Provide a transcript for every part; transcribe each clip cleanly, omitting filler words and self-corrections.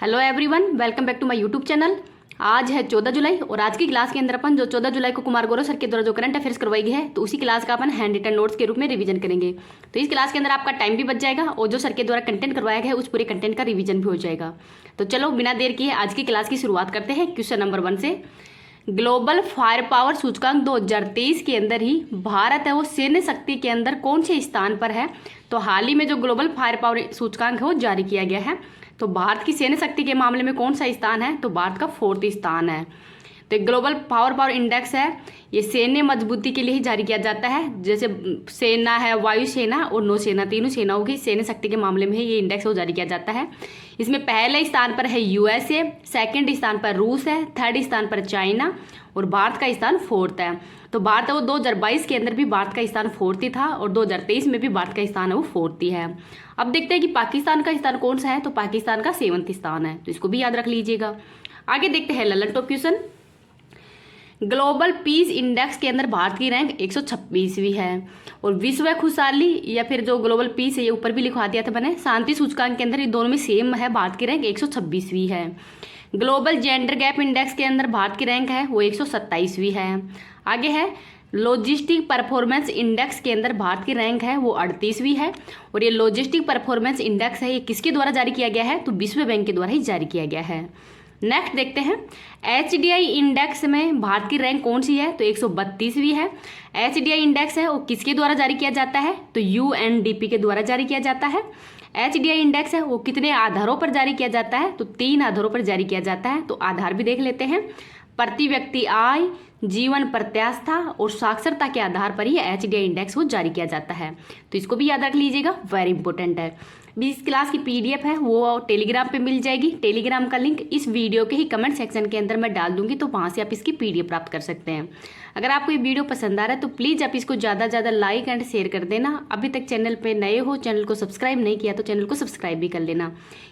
Hello everyone, welcome back to my YouTube channel. आज है 14 जुलाई और आज की क्लास के अंदर अपन जो 14 जुलाई को कुमार गौरव सर के द्वारा जो करंट अफेयर्स करवाई गई है तो उसी क्लास का अपन हैंड रिटन नोट्स के रूप में रिवीजन करेंगे। तो इस क्लास के अंदर आपका टाइम भी बच जाएगा और जो सर के द्वारा कंटेंट करवाया गया है उस पूरे कंटेंट का रिवीजन भी हो जाएगा। तो चलो बिना देर किए आज की क्लास की शुरुआत करते हैं क्वेश्चन नंबर 1 से। ग्लोबल फायर पावर सूचकांक 2023 के अंदर ही भारत है वो सैन्य शक्ति के अंदर कौन से स्थान पर है। तो हाल ही में जो ग्लोबल फायर पावर सूचकांक है वो जारी किया गया है। तो भारत की सैन्य शक्ति के मामले में कौन सा स्थान है, तो भारत का 4th स्थान है। तो ग्लोबल पावर इंडेक्स है, ये सैन्य मजबूती के लिए ही जारी किया जाता है। जैसे सेना है, वायुसेना और नौसेना, तीनों सेनाओं की सैन्य शक्ति के मामले में ये इंडेक्स वो जारी किया जाता है। इसमें पहले स्थान पर है यूएसए, सेकंड स्थान पर रूस है, थर्ड स्थान पर चाइना और भारत का स्थान 4th है। तो भारत है वो 2022 के अंदर भी भारत का स्थान 4th ही था और 2023 में भी भारत का स्थान है वो 4th ही है। अब देखते हैं कि पाकिस्तान का स्थान कौन सा है, तो पाकिस्तान का 7th स्थान है, तो इसको भी याद रख लीजिएगा। आगे देखते हैं Lalan top question. Global peace index के अंदर भारत की रैंक 126वीं है और विश्व खुशहाली या फिर जो ग्लोबल पीस है ये ऊपर भी लिखवा दिया था मैंने, शांति सूचकांक के अंदर ये दोनों में सेम है, भारत की रैंक 126वीं है। ग्लोबल जेंडर गैप इंडेक्स के अंदर भारत की रैंक है वो 127वीं है। आगे है लॉजिस्टिक परफॉर्मेंस इंडेक्स के अंदर भारत की रैंक है वो 38वीं है और ये लॉजिस्टिक परफॉर्मेंस इंडेक्स है ये किसके द्वारा जारी किया गया है, तो विश्व बैंक के द्वारा ही जारी किया गया है। नेक्स्ट देखते हैं HDI इंडेक्स में भारत की रैंक कौन सी है, तो 132वीं है। HDI इंडेक्स है वो किसके द्वारा जारी किया जाता है, तो UNDP के द्वारा जारी किया जाता है। HDI इंडेक्स है वो कितने आधारों पर जारी किया जाता है, तो 3 आधारों पर जारी किया जाता है। तो आधार भी देख लेते हैं, प्रति व्यक्ति आय, जीवन प्रत्याशा और साक्षरता के आधार पर ही HDI इंडेक्स वो जारी किया जाता है। तो इसको भी याद रख लीजिएगा, वेरी इंपॉर्टेंट है। इस क्लास की PDF है वो टेलीग्राम पे मिल जाएगी। टेलीग्राम का लिंक इस वीडियो के ही कमेंट सेक्शन के अंदर मैं डाल दूंगी, तो वहाँ से आप इसकी PDF प्राप्त कर सकते हैं। अगर आपको ये वीडियो पसंद आ रहा है तो प्लीज़ आप इसको ज़्यादा से ज़्यादा लाइक एंड शेयर कर देना। अभी तक चैनल पे नए हो, चैनल को सब्सक्राइब नहीं किया तो चैनल को सब्सक्राइब भी कर लेना।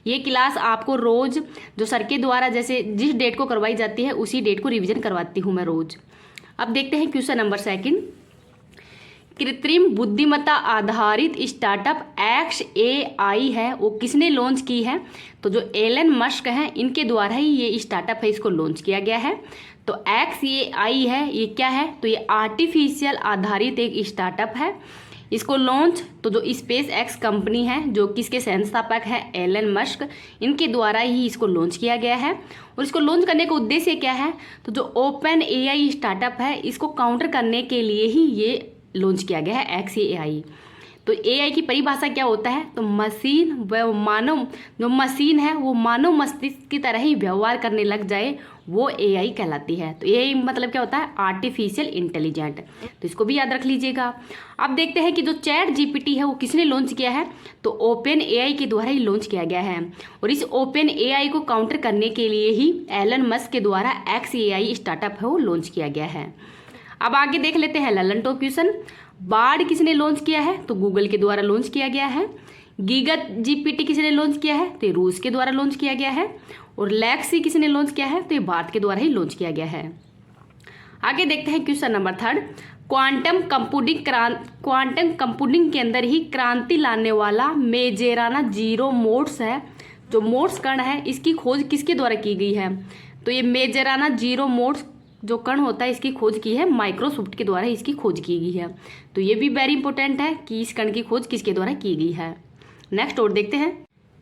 ये क्लास आपको रोज़ जो सर के द्वारा जैसे जिस डेट को करवाई जाती है उसी डेट को रिविजन करवाती हूँ मैं रोज़। अब देखते हैं क्वेश्चन नंबर 2। कृत्रिम बुद्धिमत्ता आधारित स्टार्टअप XAI है वो किसने लॉन्च की है, तो जो एलन मस्क हैं इनके द्वारा ही ये स्टार्टअप है इसको लॉन्च किया गया है। तो XAI है ये क्या है, तो ये आर्टिफिशियल आधारित एक स्टार्टअप है। इसको लॉन्च तो जो स्पेस एक्स कंपनी है जो किसके संस्थापक है एलन मस्क, इनके द्वारा ही इसको लॉन्च किया गया है। और इसको लॉन्च करने का उद्देश्य क्या है, तो जो ओपन AI स्टार्टअप है इसको काउंटर करने के लिए ही ये लॉन्च किया गया है XAI। तो AI की परिभाषा क्या होता है, तो मशीन व मानव, जो मशीन है वो मानव मस्तिष्क की तरह ही व्यवहार करने लग जाए वो AI कहलाती है। तो AI मतलब क्या होता है, आर्टिफिशियल इंटेलिजेंट। तो इसको भी याद रख लीजिएगा। अब देखते हैं कि जो ChatGPT है वो किसने लॉन्च किया है, तो ओपन AI के द्वारा ही लॉन्च किया गया है। और इस ओपन AI को काउंटर करने के लिए ही एलन मस्क के द्वारा XAI स्टार्टअप है वो लॉन्च किया गया है। अब आगे देख लेते हैं ललन टॉप क्वेश्चन। बार्ड किसने लॉन्च किया है, तो गूगल के द्वारा लॉन्च किया गया है। गीगत GPT किसने लॉन्च किया है, तो रूस के द्वारा लॉन्च किया गया है। और लेक्सी किसने लॉन्च किया है, तो ये भारत के द्वारा ही लॉन्च किया गया है। आगे देखते हैं क्वेश्चन नंबर 3। क्वांटम कंप्यूटिंग के अंदर ही क्रांति लाने वाला मेजेराना जीरो मोड्स है, जो मोड्स कण है इसकी खोज किसके द्वारा की गई है, तो ये मेजेराना जीरो मोड्स जो कण होता है इसकी खोज की है माइक्रोसॉफ्ट के द्वारा इसकी खोज की गई है। तो ये भी वेरी इंपॉर्टेंट है कि इस कण की खोज किसके द्वारा की गई है। नेक्स्ट और देखते हैं,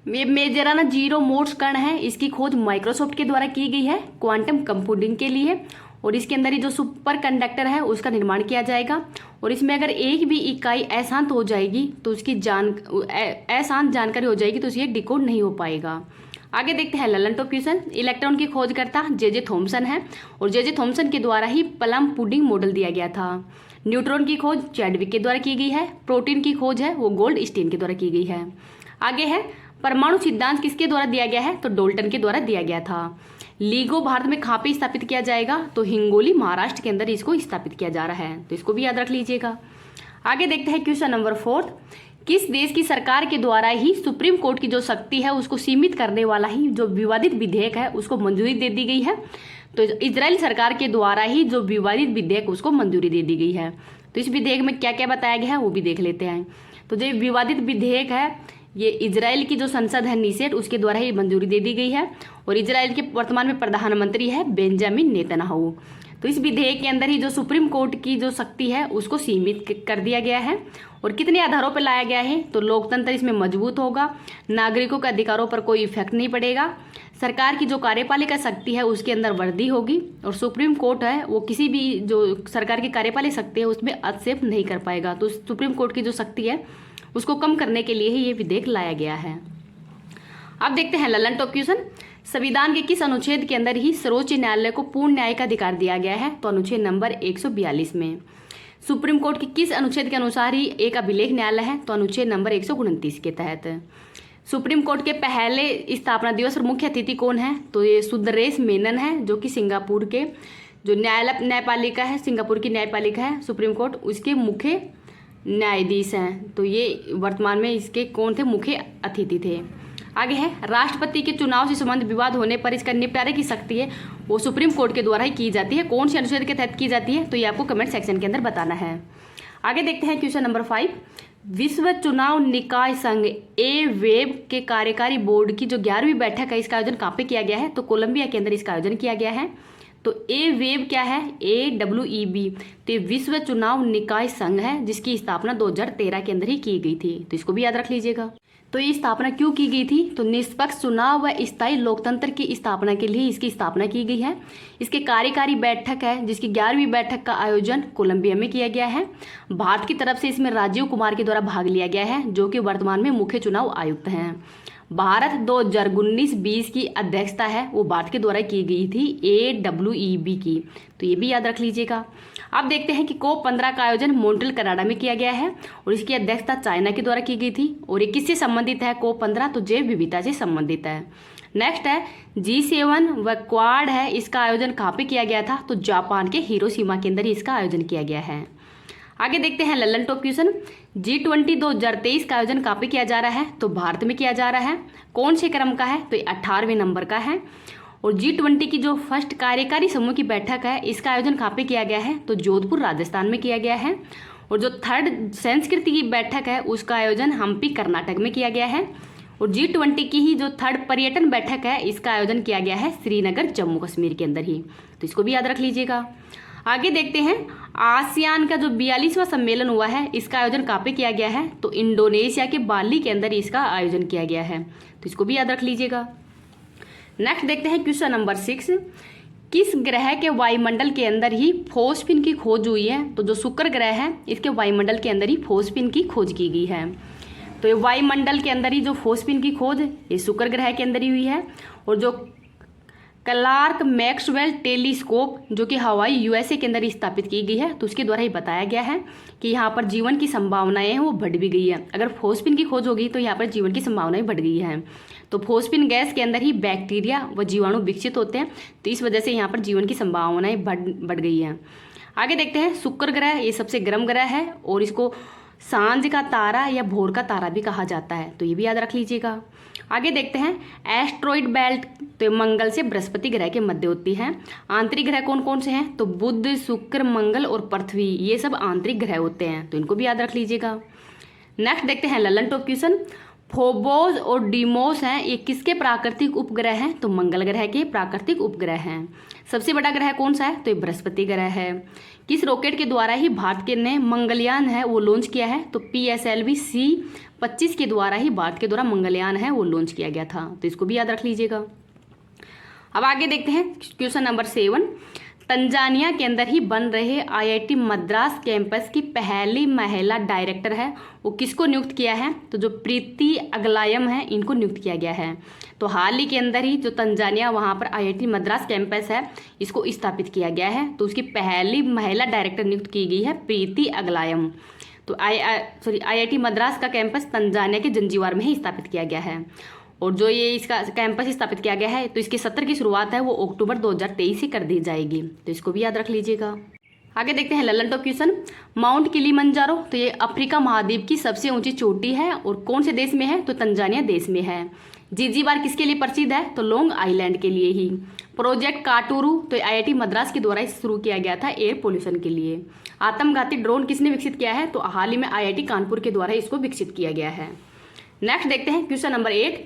ये मेजेराना जीरो मोड्स कण है इसकी खोज माइक्रोसॉफ्ट के द्वारा की गई है क्वांटम कंप्यूटिंग के लिए। और इसके अंदर ही जो सुपर कंडक्टर है उसका निर्माण किया जाएगा और इसमें अगर एक भी इकाई अशांत हो जाएगी तो उसकी अशांत जानकारी हो जाएगी तो उसे डिकोड नहीं हो पाएगा। आगे देखते हैं ललन टॉप क्वेश्चन। इलेक्ट्रॉन की खोजकर्ता जे थॉमसन है और जे थॉमसन के द्वारा ही प्लम पुडिंग मॉडल दिया गया था। न्यूट्रॉन की खोज चैडविक के द्वारा की गई है। प्रोटीन की खोज है वो गोल्डस्टीन के द्वारा की गई है। आगे है परमाणु सिद्धांत किसके द्वारा दिया गया है, तो डोल्टन के द्वारा दिया गया था। लीगो भारत में कहाँ पे स्थापित किया जाएगा, तो हिंगोली महाराष्ट्र के अंदर इसको स्थापित किया जा रहा है, तो इसको भी याद रख लीजिएगा। आगे देखते हैं क्वेश्चन नंबर 4। किस देश की सरकार के द्वारा ही सुप्रीम कोर्ट की जो शक्ति है उसको सीमित करने वाला ही जो विवादित विधेयक है उसको मंजूरी दे दी गई है, तो इजराइल सरकार के द्वारा ही जो विवादित विधेयक उसको मंजूरी दे दी गई है। तो इस विधेयक में क्या क्या बताया गया है वो भी देख लेते हैं। तो जो विवादित विधेयक है ये इजराइल की जो संसद है नीसेट उसके द्वारा ही मंजूरी दे दी गई है और इजराइल के वर्तमान में प्रधानमंत्री है बेंजामिन नेतन्याहू। तो इस विधेयक के अंदर ही जो सुप्रीम कोर्ट की जो शक्ति है उसको सीमित कर दिया गया है और कितने आधारों पर लाया गया है, तो लोकतंत्र इसमें मजबूत होगा, नागरिकों के अधिकारों पर कोई इफेक्ट नहीं पड़ेगा, सरकार की जो कार्यपालिका शक्ति है उसके अंदर वृद्धि होगी और सुप्रीम कोर्ट है वो किसी भी जो सरकार की कार्यपालिक शक्ति है उसमें हस्तक्षेप नहीं कर पाएगा। तो सुप्रीम कोर्ट की जो शक्ति है उसको कम करने के लिए ही ये विधेयक लाया गया है। अब देखते हैं ललन टॉप क्वेश्चन, संविधान के किस अनुच्छेद के अंदर ही सर्वोच्च न्यायालय को पूर्ण न्याय का अधिकार दिया गया है, तो अनुच्छेद नंबर 142 में। सुप्रीम कोर्ट के किस अनुच्छेद के अनुसार ही एक अभिलेख न्यायालय है, तो अनुच्छेद नंबर 129 के तहत। सुप्रीम कोर्ट के पहले स्थापना दिवस और मुख्य अतिथि कौन है, तो ये सुंदरेश मेनन है जो कि सिंगापुर के जो न्यायपालिका है, सिंगापुर की न्यायपालिका है सुप्रीम कोर्ट, उसके मुख्य न्यायाधीश हैं। तो ये वर्तमान में इसके कौन थे, मुख्य अतिथि थे। आगे है राष्ट्रपति के चुनाव से संबंध विवाद होने पर इसका निपटारे की शक्ति है वो सुप्रीम कोर्ट के द्वारा ही की जाती है। कौन से अनुच्छेद के तहत की जाती है, तो ये आपको कमेंट सेक्शन के अंदर बताना है। आगे देखते हैं क्वेश्चन नंबर 5, विश्व चुनाव निकाय संघ ए वेब के कार्यकारी बोर्ड की जो 11वीं बैठक है इसका आयोजन कहाँ पे किया गया है, तो कोलंबिया के अंदर इसका आयोजन किया गया है। तो ए वेब क्या है, AWEB, तो ये विश्व चुनाव निकाय संघ है जिसकी स्थापना 2013 के अंदर ही की गई थी, तो इसको भी याद रख लीजिएगा। तो ये स्थापना क्यों की गई थी, तो निष्पक्ष चुनाव व स्थायी लोकतंत्र की स्थापना के लिए इसकी स्थापना की गई है। इसके कार्यकारी बैठक है जिसकी 11वीं बैठक का आयोजन कोलंबिया में किया गया है। भारत की तरफ से इसमें राजीव कुमार के द्वारा भाग लिया गया है जो कि वर्तमान में मुख्य चुनाव आयुक्त हैं। भारत 2019-20 की अध्यक्षता है वो भारत के द्वारा की गई थी AWEB की, तो ये भी याद रख लीजिएगा। अब देखते हैं कि COP 15 का आयोजन मॉन्ट्रियल कनाडा में किया गया है और इसकी अध्यक्षता चाइना के द्वारा की गई थी और ये किससे संबंधित है COP 15, तो जैव विविधता से संबंधित है। नेक्स्ट है G7 व क्वाड है, इसका आयोजन कहाँ पे किया गया था, तो जापान के हिरोशिमा के अंदर ही इसका आयोजन किया गया है। आगे देखते हैं ललन टॉप क्वेश्चन, G20 2023 का आयोजन कहाँ पे किया जा रहा है, तो भारत में किया जा रहा है। कौन से क्रम का है, तो ये 18वें नंबर का है। और G20 की जो फर्स्ट कार्यकारी समूह की बैठक है इसका आयोजन कहाँ पे किया गया है, तो जोधपुर राजस्थान में किया गया है। और जो थर्ड संस्कृति की बैठक है उसका आयोजन हम्पी कर्नाटक में किया गया है। और G20 की ही जो थर्ड पर्यटन बैठक है इसका आयोजन किया गया है श्रीनगर जम्मू कश्मीर के अंदर ही, तो इसको भी याद रख लीजिएगा। आगे देखते हैं आसियान का जो 42वां सम्मेलन हुआ है इसका आयोजन कहाँ पे किया गया है, तो इंडोनेशिया के बाली के अंदर इसका आयोजन किया गया है, तो इसको भी याद रख लीजिएगा। नेक्स्ट देखते हैं क्वेश्चन नंबर 6, किस ग्रह के वायुमंडल के अंदर ही फोस्फिन की खोज हुई है, तो जो शुक्र ग्रह है इसके वायुमंडल के अंदर ही फोस्फिन की खोज की गई है। तो ये वायुमंडल के अंदर ही जो फोस्फिन की खोज ये शुक्र ग्रह के अंदर ही हुई है। और जो क्लार्क मैक्सवेल टेलीस्कोप जो कि हवाई USA के अंदर स्थापित की गई है तो उसके द्वारा ही बताया गया है कि यहाँ पर जीवन की संभावनाएं हैं वो बढ़ भी गई है। अगर फोस्फिन की खोज होगी तो यहाँ पर जीवन की संभावनाएं बढ़ गई हैं। तो फोस्फिन गैस के अंदर ही बैक्टीरिया व जीवाणु विकसित होते हैं, तो इस वजह से यहाँ पर जीवन की संभावनाएं बढ़ गई हैं। आगे देखते हैं शुक्र ग्रह ये सबसे गर्म ग्रह है और इसको सांझ का तारा या भोर का तारा भी कहा जाता है, तो ये भी याद रख लीजिएगा। आगे देखते हैं एस्ट्रॉइड बेल्ट, तो मंगल से बृहस्पति ग्रह के मध्य होती है। आंतरिक ग्रह कौन कौन से हैं, तो बुध, शुक्र, मंगल और पृथ्वी, ये सब आंतरिक ग्रह होते हैं, तो इनको भी याद रख लीजिएगा। नेक्स्ट देखते हैं ललन टॉप क्वेश्चन, फोबोस और डीमोस हैं ये किसके प्राकृतिक उपग्रह हैं, तो मंगल ग्रह के प्राकृतिक उपग्रह हैं। सबसे बड़ा ग्रह कौन सा है, तो ये बृहस्पति ग्रह है। किस रॉकेट के द्वारा ही भारत के ने मंगलयान है वो लॉन्च किया है, तो PSLV C-25 के द्वारा ही भारत के द्वारा मंगलयान है वो लॉन्च किया गया था, तो इसको भी याद रख लीजिएगा। अब आगे देखते हैं क्वेश्चन नंबर 7, तंजानिया के अंदर ही बन रहे IIT मद्रास कैंपस की पहली महिला डायरेक्टर है वो किसको नियुक्त किया है, तो जो प्रीति अगलायम है इनको नियुक्त किया गया है। तो हाल ही के अंदर ही जो तंजानिया वहाँ पर IIT मद्रास कैंपस है इसको स्थापित किया गया है, तो उसकी पहली महिला डायरेक्टर नियुक्त की गई है प्रीति अगलायम। तो IIT मद्रास का कैंपस तंजानिया के जंजीबार में ही स्थापित किया गया है। और जो ये इसका कैंपस स्थापित किया गया है तो इसके सत्र की शुरुआत है वो अक्टूबर 2023 से कर दी जाएगी, तो इसको भी याद रख लीजिएगा। आगे देखते हैं Lalan top question, mount Kilimanjaro, तो ये अफ्रीका महाद्वीप की सबसे ऊंची चोटी है और कौन से देश में है, तो तंजानिया देश में है। ज़ंजीबार किसके लिए प्रसिद्ध है, तो लॉन्ग आइलैंड के लिए ही। प्रोजेक्ट काटूरू तो IIT मद्रास के द्वारा शुरू किया गया था एयर पोल्यूशन के लिए। आत्मघाती ड्रोन किसने विकसित किया है, तो हाल ही में IIT कानपुर के द्वारा इसको विकसित किया गया है। नेक्स्ट देखते हैं क्वेश्चन नंबर 8।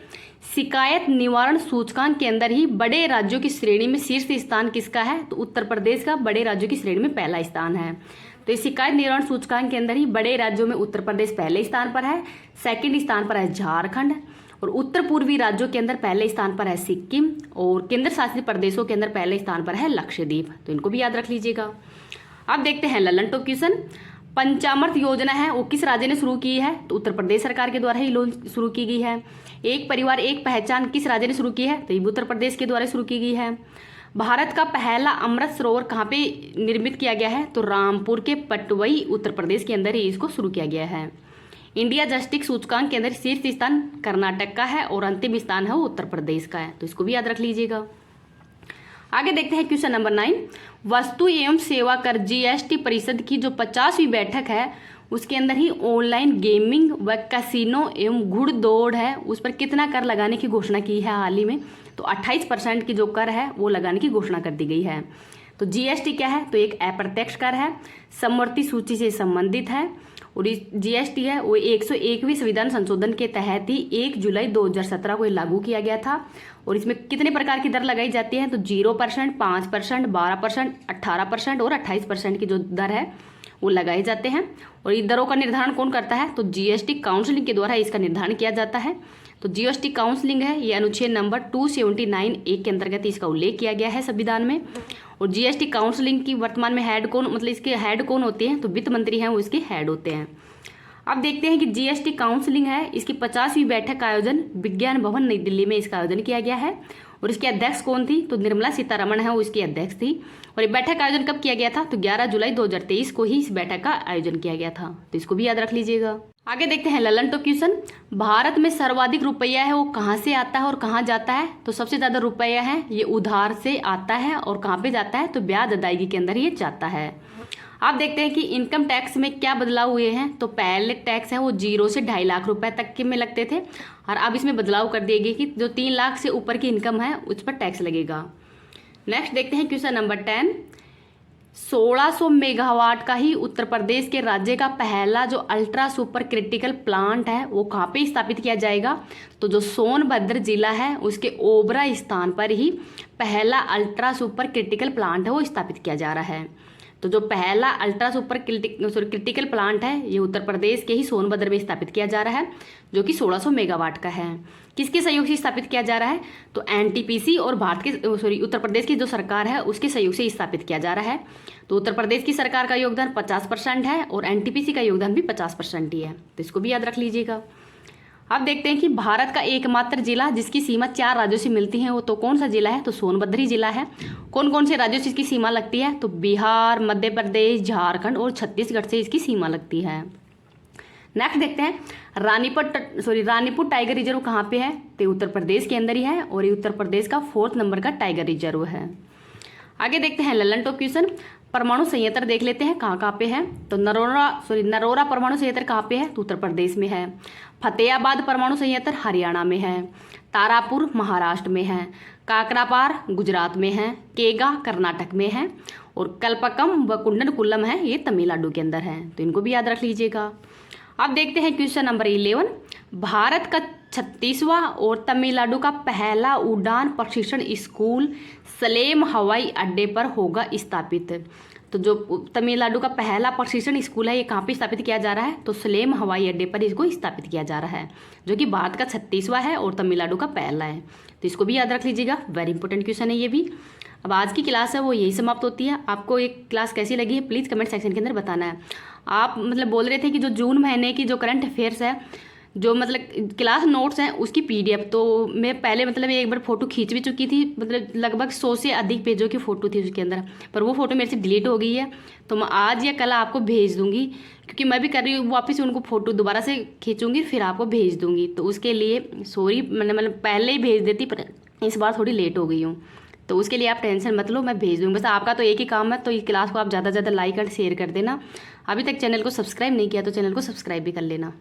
शिकायत निवारण सूचकांक के अंदर ही बड़े राज्यों की श्रेणी में शीर्ष स्थान किसका है? तो उत्तर प्रदेश का बड़े राज्यों की श्रेणी में पहला स्थान है। तो इस शिकायत निवारण सूचकांक के अंदर ही बड़े राज्यों में उत्तर प्रदेश पहले स्थान पर है, सेकंड स्थान पर है झारखंड, और उत्तर पूर्वी राज्यों के अंदर पहले स्थान पर है सिक्किम, और केंद्र शासित प्रदेशों के अंदर पहले स्थान पर है लक्षद्वीप। तो इनको भी याद रख लीजिएगा। अब देखते हैं ललन टॉप क्वेश्चन। पंचामृत योजना है वो किस राज्य ने शुरू की है? तो उत्तर प्रदेश सरकार के द्वारा ही लोन शुरू की गई है। एक परिवार एक पहचान किस राज्य ने शुरू की है? तो ये उत्तर प्रदेश के द्वारा शुरू की गई है। भारत का पहला अमृत सरोवर कहाँ पे निर्मित किया गया है? तो रामपुर के पटवई उत्तर प्रदेश के अंदर ही इसको शुरू किया गया है। इंडिया जस्टिस सूचकांक के अंदर शीर्ष स्थान कर्नाटक का है और अंतिम स्थान है वो उत्तर प्रदेश का है। तो इसको भी याद रख लीजिएगा। आगे देखते हैं क्वेश्चन नंबर 9। वस्तु एवं सेवा कर जीएसटी परिषद की जो 50वीं बैठक है उसके अंदर ही ऑनलाइन गेमिंग व कैसीनो एवं घुड़दौड़ है उस पर कितना कर लगाने की घोषणा की है हाल ही में? तो 28% की जो कर है वो लगाने की घोषणा कर दी गई है। तो जीएसटी क्या है? तो एक अप्रत्यक्ष कर है, समवर्ती सूची से संबंधित है, और इस जीएसटी है वो 101वें संविधान संशोधन के तहत ही 1 जुलाई 2017 को लागू किया गया था। और इसमें कितने प्रकार की दर लगाई जाती है? तो 0%, 5%, 12%, 18% और 28% की जो दर है वो लगाए जाते हैं। और इन दरों का निर्धारण कौन करता है? तो जीएसटी काउंसिलिंग के द्वारा इसका निर्धारण किया जाता है। तो जीएसटी काउंसिलिंग है ये अनुच्छेद नंबर 279(1) के अंतर्गत इसका उल्लेख किया गया है संविधान में। और जीएसटी काउंसिलिंग की वर्तमान में हेड कौन, मतलब इसके हेड कौन होते हैं? तो वित्त मंत्री हैं वो इसके हेड होते हैं। अब देखते हैं कि जीएसटी काउंसिलिंग है इसकी 50वीं बैठक का आयोजन विज्ञान भवन नई दिल्ली में इसका आयोजन किया गया है। और इसकी अध्यक्ष कौन थी? तो निर्मला सीतारमण है वो इसकी अध्यक्ष थी। और ये बैठक का आयोजन कब किया गया था? तो 11 जुलाई 2023 को ही इस बैठक का आयोजन किया गया था। तो इसको भी याद रख लीजिएगा। आगे देखते हैं ललन टॉप क्वेश्चन। भारत में सर्वाधिक रुपया है वो कहाँ से आता है और कहाँ जाता है? तो सबसे ज़्यादा रुपया है ये उधार से आता है, और कहाँ पे जाता है? तो ब्याज अदायगी के अंदर ये जाता है। आप देखते हैं कि इनकम टैक्स में क्या बदलाव हुए हैं। तो पहले टैक्स है वो 0 से 2.5 लाख रुपए तक के में लगते थे, और अब इसमें बदलाव कर दिए गए कि जो 3 लाख से ऊपर की इनकम है उस पर टैक्स लगेगा। नेक्स्ट देखते हैं क्वेश्चन नंबर 10। 1600 मेगावाट का ही उत्तर प्रदेश के राज्य का पहला जो अल्ट्रा सुपर क्रिटिकल प्लांट है वो कहाँ पे स्थापित किया जाएगा? तो जो सोनभद्र जिला है उसके ओबरा स्थान पर ही पहला अल्ट्रा सुपर क्रिटिकल प्लांट है वो स्थापित किया जा रहा है। तो जो पहला अल्ट्रा सुपर क्रिटिकल प्लांट है ये उत्तर प्रदेश के ही सोनभद्र में स्थापित किया जा रहा है, जो कि 1600 मेगावाट का है। किसके सहयोग से स्थापित किया जा रहा है? तो एनटीपीसी और उत्तर प्रदेश की जो सरकार है उसके सहयोग से स्थापित किया जा रहा है। तो उत्तर प्रदेश की सरकार का योगदान 50% है और एनटीपीसी का योगदान भी 50% ही है। तो इसको भी याद रख लीजिएगा। अब देखते हैं कि भारत का एकमात्र जिला जिसकी सीमा 4 राज्यों से मिलती है वो तो कौन सा जिला है? तो सोनभद्र ही जिला है। कौन कौन से राज्यों से इसकी सीमा लगती है? तो बिहार, मध्य प्रदेश, झारखंड और छत्तीसगढ़ से इसकी सीमा लगती है। नेक्स्ट देखते हैं रानीपुर टाइगर रिजर्व कहाँ पे है? तो उत्तर प्रदेश के अंदर ही है, और ये उत्तर प्रदेश का 4th नंबर का टाइगर रिजर्व है। आगे देखते हैं ललन टॉप क्वेश्चन। परमाणु संयंत्र देख लेते हैं कहाँ पे है। तो नरोरा परमाणु संयंत्र कहाँ पे है? तो उत्तर प्रदेश में है। फतेहाबाद परमाणु संयंत्र हरियाणा में है। तारापुर महाराष्ट्र में है। काकरापार गुजरात में है। केगा कर्नाटक में है। और कल्पकम व कुंडनकुलम है ये तमिलनाडु के अंदर है। तो इनको भी याद रख लीजिएगा। अब देखते हैं क्वेश्चन नंबर 11। भारत का 36वां और तमिलनाडु का पहला उड़ान प्रशिक्षण स्कूल सलेम हवाई अड्डे पर होगा स्थापित। तो जो तमिलनाडु का पहला प्रशिक्षण स्कूल है ये कहाँ पे स्थापित किया जा रहा है? तो सलेम हवाई अड्डे पर इसको स्थापित किया जा रहा है, जो कि भारत का 36वां है और तमिलनाडु का पहला है। तो इसको भी याद रख लीजिएगा। वेरी इंपॉर्टेंट क्वेश्चन है ये भी। अब आज की क्लास है वो यही समाप्त होती है। आपको एक क्लास कैसी लगी है प्लीज़ कमेंट सेक्शन के अंदर बताना है। आप बोल रहे थे कि जो जून महीने की जो करंट अफेयर्स है जो क्लास नोट्स हैं उसकी PDF तो मैं पहले एक बार फ़ोटो खींच भी चुकी थी, लगभग 100 से अधिक पेजों की फ़ोटो थी उसके अंदर, पर वो फ़ोटो मेरे से डिलीट हो गई है। तो मैं आज या कल आपको भेज दूँगी, क्योंकि मैं भी कर रही हूँ वापस उनको फ़ोटो दोबारा से खींचूँगी फिर आपको भेज दूँगी। तो उसके लिए सॉरी, मैंने पहले ही भेज देती पर इस बार थोड़ी लेट हो गई हूँ। तो उसके लिए आप टेंशन मत लो, मैं भेज दूँगी। बस आपका तो एक ही काम है, तो इस क्लास को आप ज़्यादा से ज़्यादा लाइक और शेयर कर देना। अभी तक चैनल को सब्सक्राइब नहीं किया तो चैनल को सब्सक्राइब भी कर लेना।